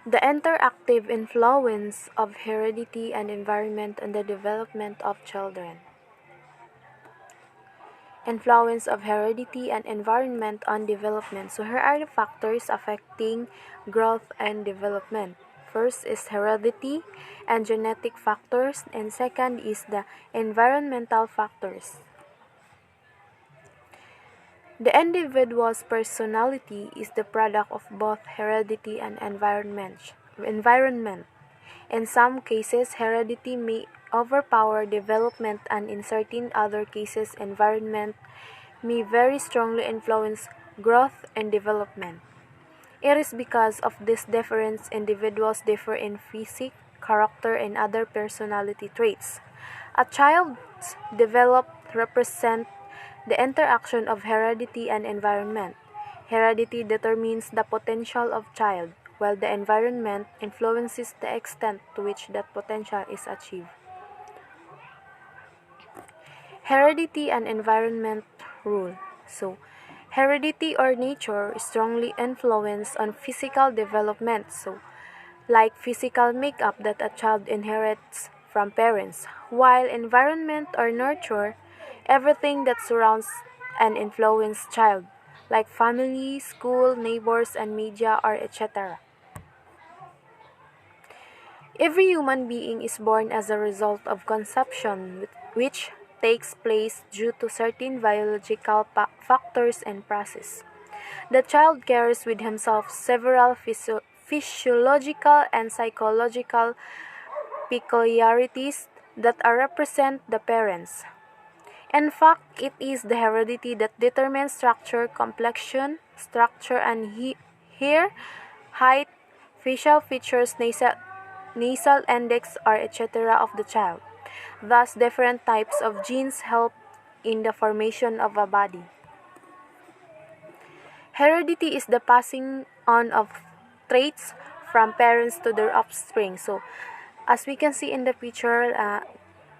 The interactive influence of heredity and environment on the development of children. Influence of heredity and environment on development. So here are the factors affecting growth and development. First is heredity and genetic factors, and second is the environmental factors. The individual's personality is the product of both heredity and environment. In some cases, heredity may overpower development, and in certain other cases, environment may very strongly influence growth and development. It is because of this difference individuals differ in physique, character, and other personality traits. A child's development represents the interaction of heredity and environment. Heredity determines the potential of child, while the environment influences the extent to which that potential is achieved. Heredity and environment rule. So, heredity or nature strongly influence on physical development. So, like physical makeup that a child inherits from parents, while environment or nurture, everything that surrounds and influences child, like family, school, neighbors, and media, or etc. Every human being is born as a result of conception, which takes place due to certain biological factors and processes. The child carries with himself several physiological and psychological peculiarities that are represent the parents. In fact, it is the heredity that determines structure, complexion, structure, and hair, height, facial features, nasal index, or etc. of the child. Thus, different types of genes help in the formation of a body. Heredity is the passing on of traits from parents to their offspring. So, as we can see in the picture,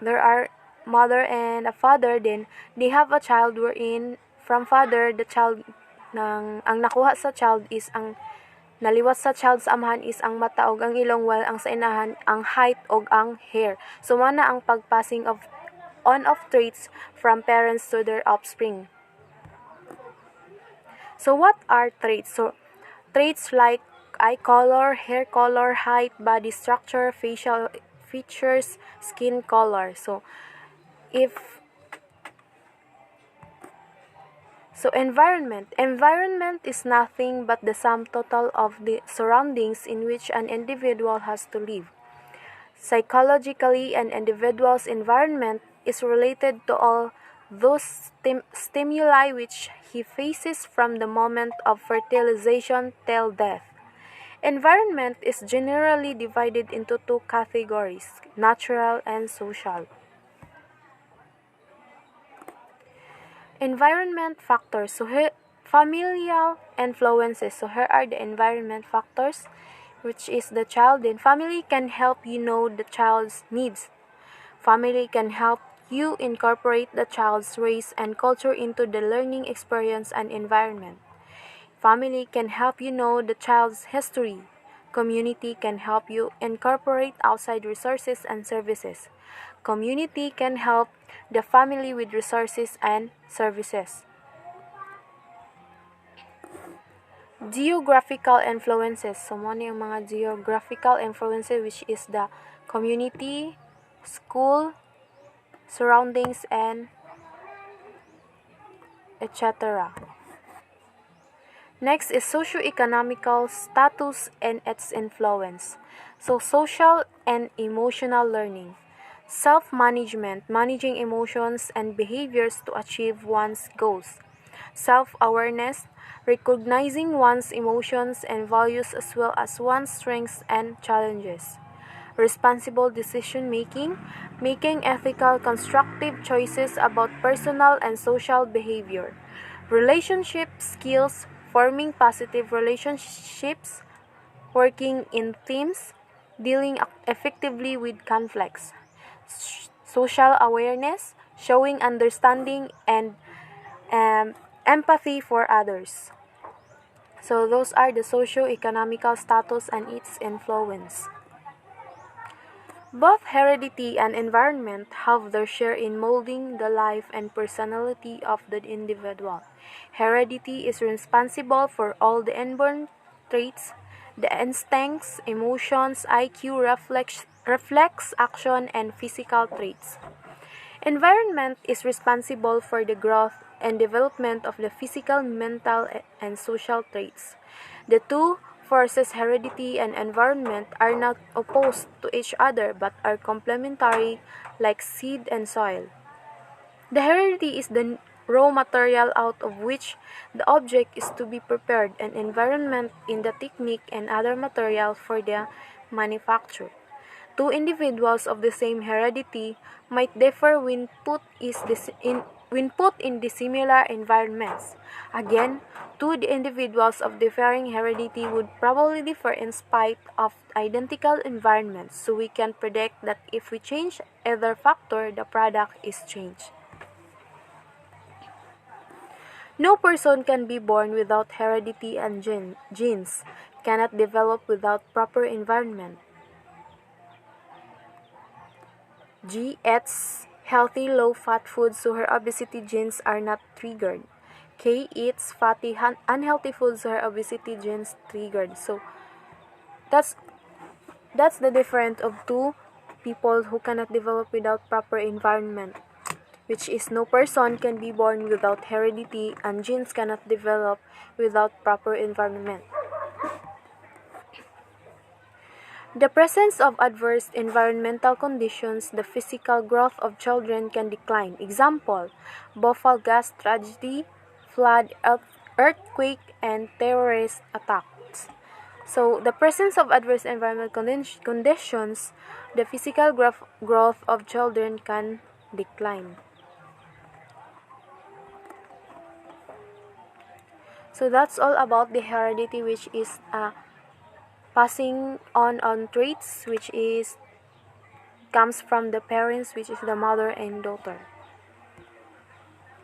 there are mother and a father, then they have a child wherein from father, the child, ang nakuha sa child is ang naliwat sa child sa amahan is ang mata og ang ilong, while ang sa inahan ang height og ang hair. So mana ang pagpassing of on-off traits from parents to their offspring. So what are traits? So traits like eye color, hair color, height, body structure, facial features, skin color. So environment is nothing but the sum total of the surroundings in which an individual has to live. Psychologically, an individual's environment is related to all those stimuli which he faces from the moment of fertilization till death. Environment is generally divided into two categories, natural and social. Environment factors. So here, familial influences. So here are the environment factors, which is the child. Then family can help you know the child's needs. Family can help you incorporate the child's race and culture into the learning experience and environment. Family can help you know the child's history. Community can help you incorporate outside resources and services. Community can help the family with resources and services. Geographical influences. So, ano yung mga geographical influences, which is the community, school, surroundings, and etc. Next is socio-economical status and its influence. So, social and emotional learning. Self-management, managing emotions and behaviors to achieve one's goals. Self-awareness, recognizing one's emotions and values as well as one's strengths and challenges. Responsible decision-making, making ethical, constructive choices about personal and social behavior. Relationship skills, forming positive relationships, working in teams, dealing effectively with conflicts. Social awareness, showing understanding and empathy for others. So those are the socio-economical status and its influence. Both heredity and environment have their share in molding the life and personality of the individual. Heredity is responsible for all the inborn traits, the instincts, emotions, IQ, reflex action, and physical traits. Environment is responsible for the growth and development of the physical, mental, and social traits. The two forces, heredity and environment, are not opposed to each other but are complementary like seed and soil. The heredity is the raw material out of which the object is to be prepared, and environment in the technique and other material for the manufacture. Two individuals of the same heredity might differ when put in dissimilar environments. Again, two individuals of differing heredity would probably differ in spite of identical environments, so we can predict that if we change either factor, the product is changed. No person can be born without heredity, and genes cannot develop without proper environment. G eats healthy low-fat foods so her obesity genes are not triggered. K eats fatty unhealthy foods so her obesity genes triggered. So that's the difference of two people who cannot develop without proper environment, which is no person can be born without heredity and genes cannot develop without proper environment. The presence of adverse environmental conditions, the physical growth of children can decline. Example, Bhopal gas tragedy, flood, earthquake, and terrorist attacks. So, the presence of adverse environmental conditions, the physical growth of children can decline. So, that's all about the heredity, which is passing on traits, which is comes from the parents, which is the mother and daughter.